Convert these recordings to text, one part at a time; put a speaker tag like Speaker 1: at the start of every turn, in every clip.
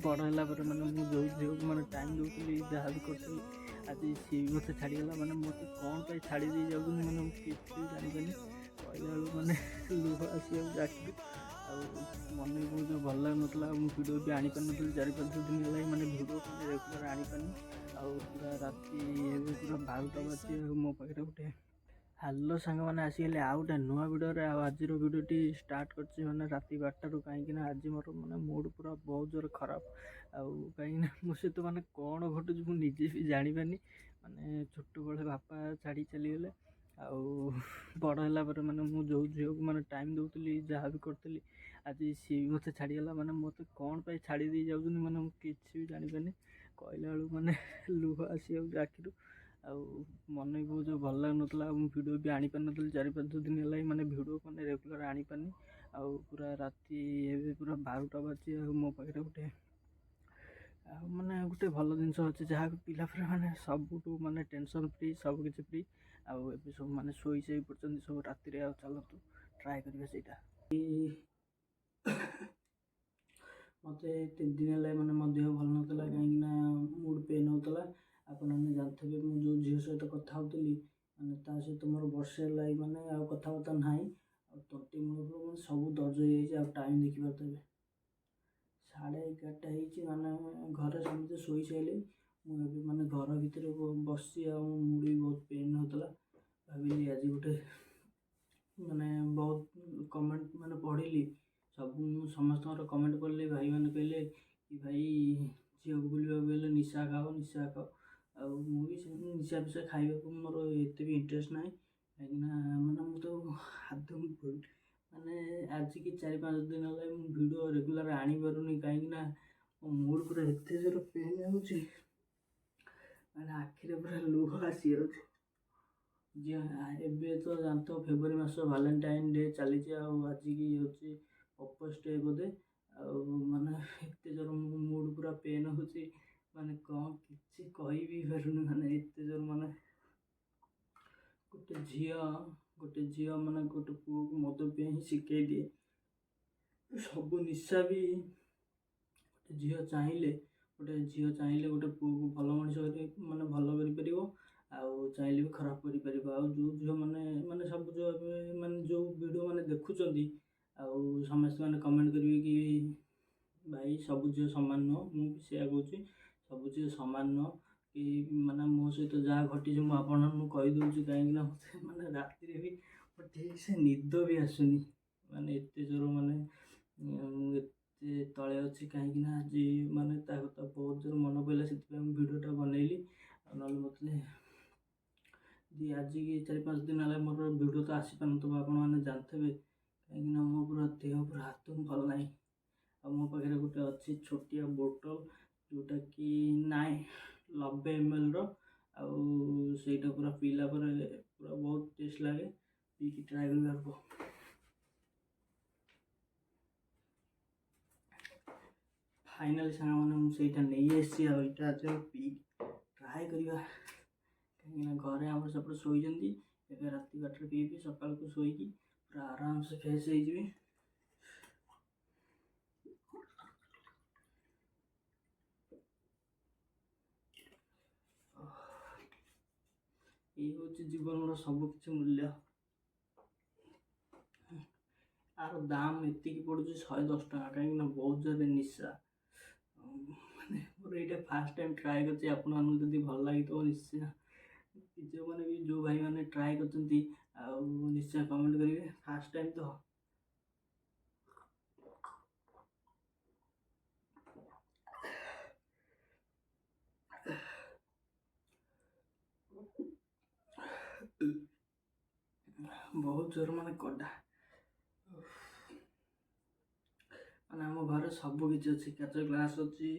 Speaker 1: ବଡ଼ ହେଲା ପରେ ମାନେ ମୁଁ ଯେଉଁ ଝିଅକୁ ମାନେ ଟାଇମ୍ ଦେଉଥିଲି ଯାହା ବି କରୁଥିଲି ଆଜି ସିଏ ବି ମୋତେ ଛାଡ଼ିଗଲା। ମାନେ ମୋତେ କ'ଣ ପାଇଁ ଛାଡ଼ି ଦେଇ ଯାଉଛନ୍ତି ମାନେ ମୁଁ କିଛି ବି ଜାଣିପାରୁନି। କହିଲା ବେଳକୁ ମାନେ ଲୁହ ଆସିଯାଉଛି ଆଖିରୁ। ଆଉ ମନ ବି ବହୁତ ଭଲ ଲାଗୁନଥିଲା। ମୁଁ ଭିଡ଼ିଓ ବି ଆଣିପାରିନଥିଲି 4-5 ଦିନ ହେଲାଣି ମାନେ ଭିଡ଼ିଓ ମାନେ ରେଗୁଲାର ଆଣିପାରିନି। ଆଉ ପୁରା ରାତି ଏବେ ପୁରା 12ଟା ବାଜି ଆଉ ମୋ ପାଖରେ ଗୋଟେ ହ୍ୟାଲୋ ସାଙ୍ଗମାନେ ଆସିଗଲେ ଆଉ ଗୋଟେ ନୂଆ ଭିଡ଼ିଓରେ। ଆଉ ଆଜିର ଭିଡ଼ିଓଟି ଷ୍ଟାର୍ଟ କରିଛି ମାନେ ରାତି 12ଟାରୁ, କାହିଁକିନା ଆଜି ମୋର ମାନେ ମୁଡ଼ ପୁରା ବହୁତ ଜୋର ଖରାପ। ଆଉ କାହିଁକିନା ମୋ ସହିତ ମାନେ କ'ଣ ଘଟୁଛି ମୁଁ ନିଜେ ବି ଜାଣିପାରୁନି। ମାନେ ଛୋଟବେଳେ ବାପା ଛାଡ଼ି ଚାଲିଗଲେ। ଆଉ ବଡ଼ ହେଲା ପରେ ମାନେ ମୁଁ ଯେଉଁ ଝିଅକୁ ମାନେ ଟାଇମ୍ ଦେଉଥିଲି ଯାହା ବି କରୁଥିଲି ଆଜି ସିଏ ବି ମୋତେ ଛାଡ଼ିଗଲା। ମାନେ ମୋତେ କ'ଣ ପାଇଁ ଛାଡ଼ି ଦେଇ ଯାଉଛନ୍ତି ମାନେ ମୁଁ କିଛି ବି ଜାଣିପାରୁନି। କହିଲା ବେଳକୁ ମାନେ ଲୁହ ଆସିଯାଉଛି ଆଖିରୁ। ଆଉ ମନ ବି ବହୁତ ଭଲ ଲାଗୁନଥିଲା। ଆଉ ମୁଁ ଭିଡ଼ିଓ ବି ଆଣିପାରିନଥିଲି 4-5 ଦିନ ହେଲାଣି ମାନେ ଭିଡ଼ିଓ ମାନେ ରେଗୁଲାର ଆଣିପାରିନି। ଆଉ ପୁରା ରାତି ଏବେ ପୁରା 12ଟା ବାଜି ଆଉ ମୋ ପାଖରେ ଗୋଟେ ଭଲ ଜିନିଷ ଅଛି ଯାହାକୁ ପିଲା ପରେ ମାନେ ସବୁଠୁ ମାନେ ଟେନସନ୍ ଫ୍ରି, ସବୁକିଛି ଫ୍ରି। ଆଉ ଏବେ ସବୁ ମାନେ ଶୋଇ ପଡ଼ୁଛନ୍ତି ସବୁ ରାତିରେ। ଆଉ ଚାଲନ୍ତୁ ଟ୍ରାଏ କରିବା ସେଇଟା। ମୋତେ 3 ଦିନ ହେଲା ମାନେ ମୋ ଦେହ ଭଲ ନଥିଲା, କାହିଁକିନା ମୁଡ଼ ପେନ୍ ହେଉଥିଲା। ଆପଣମାନେ ଜାଣିଥିବେ ମୁଁ ଯେଉଁ ଝିଅ ସହିତ କଥା ହେଉଥିଲି ମାନେ ତା ସହିତ ମୋର ବର୍ଷେ ହେଲା ମାନେ ଆଉ କଥାବାର୍ତ୍ତା ନାହିଁ। ଆଉ ତଣ୍ଟି ମୂଳରୁ ମାନେ ସବୁ ଦର୍ଜ ହେଇଯାଇଛି। ଆଉ ଟାଇମ୍ ଦେଖିପାରୁଥିବେ 11:30 ହେଇଛି। ମାନେ ଘରେ ସମସ୍ତେ ଶୋଇସାରିଲେ। ମୁଁ ଏବେ ମାନେ ଘର ଭିତରେ ବସିଛି। ଆଉ ମୋ ମୁଣ୍ଡ ବି ବହୁତ ପେନ୍ ହେଉଥିଲା। ଭାବିଲି ଆଜି ଗୋଟେ ମାନେ ବହୁତ କମେଣ୍ଟ ମାନେ ପଢ଼ିଲି। ମୁଁ ସମସ୍ତଙ୍କର କମେଣ୍ଟ ପଢ଼ିଲି। ଭାଇମାନେ କହିଲେ କି ଭାଇ ଝିଅକୁ ବୁଲିବାକୁ ହେଲେ ନିଶା ଖାଅ, ନିଶା ଖାଅ। ଆଉ ମୁଁ ବି ସେମିତି ନିଶା ଫିଶା ଖାଇବାକୁ ମୋର ଏତେ ବି ଇଣ୍ଟରେଷ୍ଟ ନାହିଁ, କାହିଁକିନା ମାନେ ମୁଁ ତ ଆଦୌ ମାନେ ଆଜିକି 4-5 ଦିନ ହେଲା ମୁଁ ଭିଡ଼ିଓ ରେଗୁଲାର ଆଣିପାରୁନି, କାହିଁକିନା ମୋ ମୁଡ଼ ପୁରା ଏତେ ଜୋର ପେନ୍ ହେଉଛି ମାନେ ଆଖିରେ ପୁରା ଲୁହ ଆସିଯାଉଛି। ଏବେ ତ ଜାଣିଥିବ ଫେବୃଆରୀ ମାସ ଭାଲେଣ୍ଟାଇନ୍ ଡେ ଚାଲିଛି। ଆଉ ଆଜିକି ହେଉଛି ପ୍ରପୋଜ୍ ଡେ ବୋଧେ। ଆଉ ମାନେ ଏତେ ଜୋର ମୋ ମୁଡ଼ ପୁରା ପେନ୍ ହେଉଛି ମାନେ କ'ଣ କିଛି କହିବି ପାରୁନି। ମାନେ ଏତେ ଜୋର ମାନେ ଗୋଟେ ଝିଅ ମାନେ ଗୋଟେ ପୁଅକୁ ମଦ ପିଇବା ହିଁ ଶିଖେଇ ଦିଏ। ସବୁ ନିଶା ବି ଗୋଟେ ଝିଅ ଚାହିଁଲେ ଗୋଟେ ପୁଅକୁ ଭଲ ମଣିଷ ମାନେ ଭଲ କରିପାରିବ। ଆଉ ଚାହିଁଲେ ବି ଖରାପ କରିପାରିବ। ଆଉ ଯେଉଁ ଝିଅ ମାନେ ସବୁ ଯେଉଁ ଏବେ ମାନେ ଯେଉଁ ଭିଡ଼ିଓ ମାନେ ଦେଖୁଛନ୍ତି, ଆଉ ସମସ୍ତେ ମାନେ କମେଣ୍ଟ କରିବେ କି ଭାଇ ସବୁ ଝିଅ ସମାନ ନୁହଁ। ମୁଁ ବି ସେଇଆ କହୁଛି, ସବୁ ଝିଅ ସମାନ ନୁହଁ। କି ମାନେ ମୋ ସହିତ ଯାହା ଘଟିଛି ମୁଁ ଆପଣଙ୍କୁ କହିଦେଉଛି, କାହିଁକିନା ମୋତେ ମାନେ ରାତିରେ ବି ଠିକ୍ ସେ ନିଦ ବି ଆସୁନି। ମାନେ ଏତେ ଜୋର ମାନେ ମୁଁ ଏତେ ତଳେ ଅଛି, କାହିଁକିନା ଆଜି ମାନେ ତା କଥା ବହୁତ ଜୋର ମନେ ପଡ଼ିଲା, ସେଥିପାଇଁ ମୁଁ ଭିଡ଼ିଓଟା ବନେଇଲି। ଆଉ ନହେଲେ ମୋତେ ଆଜିକି 4-5 ଦିନ ହେଲା ମୋର ଭିଡ଼ିଓ ତ ଆସିପାରୁନଥିବ, ଆପଣମାନେ ଜାଣିଥିବେ, କାହିଁକିନା ମୋ ପୁରା ଦେହ ପୁରା ହାତ ଭଲ ନାହିଁ। ଆଉ ମୋ ପାଖରେ ଗୋଟେ ଅଛି ଛୋଟିଆ ବୋଟଲ ଯେଉଁଟାକି 90 ml। ଆଉ ସେଇଟା ପୁରା ପିଇଲା ପରେ ପୁରା ବହୁତ ଟେଷ୍ଟ ଲାଗେ, ପିଇକି ଟ୍ରାଏ କରିବାକୁ। ଫାଇନାଲି ସାଙ୍ଗମାନେ ମୁଁ ସେଇଟା ନେଇ ଆସିଛି। ଆଉ ଏଇଟା ଆଜି ପିଇକି ଟ୍ରାଏ କରିବା, କାହିଁକିନା ଘରେ ଆମର ସେପଟେ ଶୋଇଛନ୍ତି। ଏବେ ରାତି 12ଟାରେ ପିଇବି, ସକାଳକୁ ଶୋଇକି ପୁରା ଆରାମସେ ଫ୍ରେଶ୍ ହେଇଯିବି। ଏଇ ହେଉଛି ଜୀବନର ସବୁକିଛି ମୂଲ୍ୟ। ଆର ଦାମ୍ ଏତିକି ପଡ଼ୁଛି 110 ଟଙ୍କା, କାହିଁକିନା ବହୁତ ଜୋରରେ ନିଶା। ମାନେ ମୋର ଏଇଟା ଫାର୍ଷ୍ଟ ଟାଇମ୍ ଟ୍ରାଏ କରିଛି। ଆପଣମାନଙ୍କୁ ଯଦି ଭଲ ଲାଗିଥିବ ନିଶ୍ଚୟ ଯେଉଁ ଭାଇମାନେ ଟ୍ରାଏ କରିଛନ୍ତି ଆଉ ନିଶ୍ଚୟ କମେଣ୍ଟ କରିବେ। ଫାର୍ଷ୍ଟ ଟାଇମ୍ ତ ବହୁତ ଜୋର ମାନେ କଡ଼ା। ମାନେ ଆମ ଘରେ ସବୁ କିଛି ଅଛି, କାଚ ଗ୍ଲାସ୍ ଅଛି,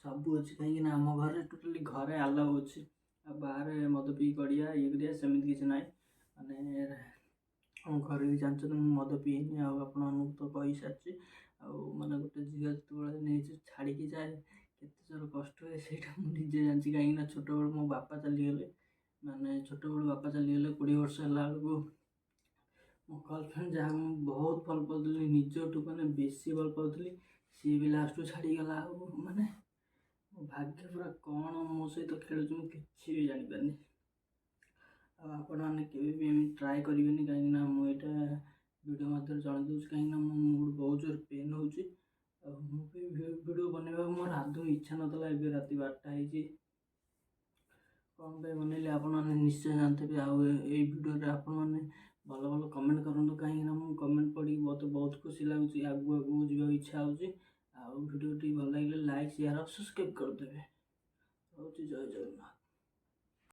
Speaker 1: ସବୁ ଅଛି, କାହିଁକିନା ଆମ ଘରେ ଟୋଟାଲି ଘରେ ଆଲାଉ ଅଛି। ଆଉ ବାହାରେ ମଦ ପିଇ ଗଡ଼ିଆ ଇଏ କରିବା ସେମିତି କିଛି ନାହିଁ। ମାନେ ଆମ ଘରେ ବି ଜାଣିଛନ୍ତି ମୁଁ ମଦ ପିଏନି। ଆଉ ଆପଣମାନଙ୍କୁ ତ କହିସାରିଛି। ଆଉ ମାନେ ଗୋଟେ ଝିଅ ଯେତେବେଳେ ନିଜେ ଛାଡ଼ିକି ଯାଏ କେତେ ଜୋର କଷ୍ଟ ହୁଏ ସେଇଟା ମୁଁ ନିଜେ ଜାଣିଛି, କାହିଁକିନା ଛୋଟବେଳୁ ମୋ ବାପା ଚାଲିଗଲେ। 20 ବର୍ଷ ହେଲା ବେଳକୁ ମୋ ଗର୍ଲଫ୍ରେଣ୍ଡ ଯାହାକୁ ମୁଁ ବହୁତ ଭଲ ପାଉଥିଲି, ନିଜଠୁ ମାନେ ବେଶୀ ଭଲ ପାଉଥିଲି, ସିଏ ବି ଲାଷ୍ଟକୁ ଛାଡ଼ିଗଲା। ଆଉ ମାନେ ମୋ ଭାଗ୍ୟ ପୁରା କ'ଣ ମୋ ସହିତ ଖେଳୁଛି ମୁଁ କିଛି ବି ଜାଣିପାରିନି। ଆଉ ଆପଣମାନେ କେବେ ବି ଏମିତି ଟ୍ରାଏ କରିବେନି, କାହିଁକିନା ମୁଁ ଏଇଟା ଭିଡ଼ିଓ ମାଧ୍ୟମରେ ଜଣେଇ ଦେଉଛି, କାହିଁକିନା ମୋ ମୁଣ୍ଡ ବହୁତ ଜୋର ପେନ୍ ହେଉଛି। ଆଉ ମୁଁ ବି ଭିଡ଼ିଓ ବନେଇବାକୁ ମୋର ଆଦୌ ଇଚ୍ଛା ନଥିଲା। ଏବେ ରାତି 12ଟା ହେଇଛି, କ'ଣ ପାଇଁ ବନେଇଲି ଆପଣମାନେ ନିଶ୍ଚୟ ଜାଣିଥିବେ। ଆଉ ଏଇ ଭିଡ଼ିଓରେ ଆପଣମାନେ ଭଲ ଭଲ କମେଣ୍ଟ କରନ୍ତୁ, କାହିଁକିନା ମୁଁ କମେଣ୍ଟ ପଢ଼ିକି ମୋତେ ବହୁତ ଖୁସି ଲାଗୁଛି। ଆଗକୁ ଆଗକୁ ଯିବାକୁ ଇଚ୍ଛା ହେଉଛି। ଆଉ ଭିଡ଼ିଓଟି ଭଲ ଲାଗିଲେ ଲାଇକ୍, ସେୟାର ଆଉ ସବସ୍କ୍ରାଇବ୍ କରିଦେବେ। ରହୁଛି, ଜୟ ଜଗନ୍ନାଥ।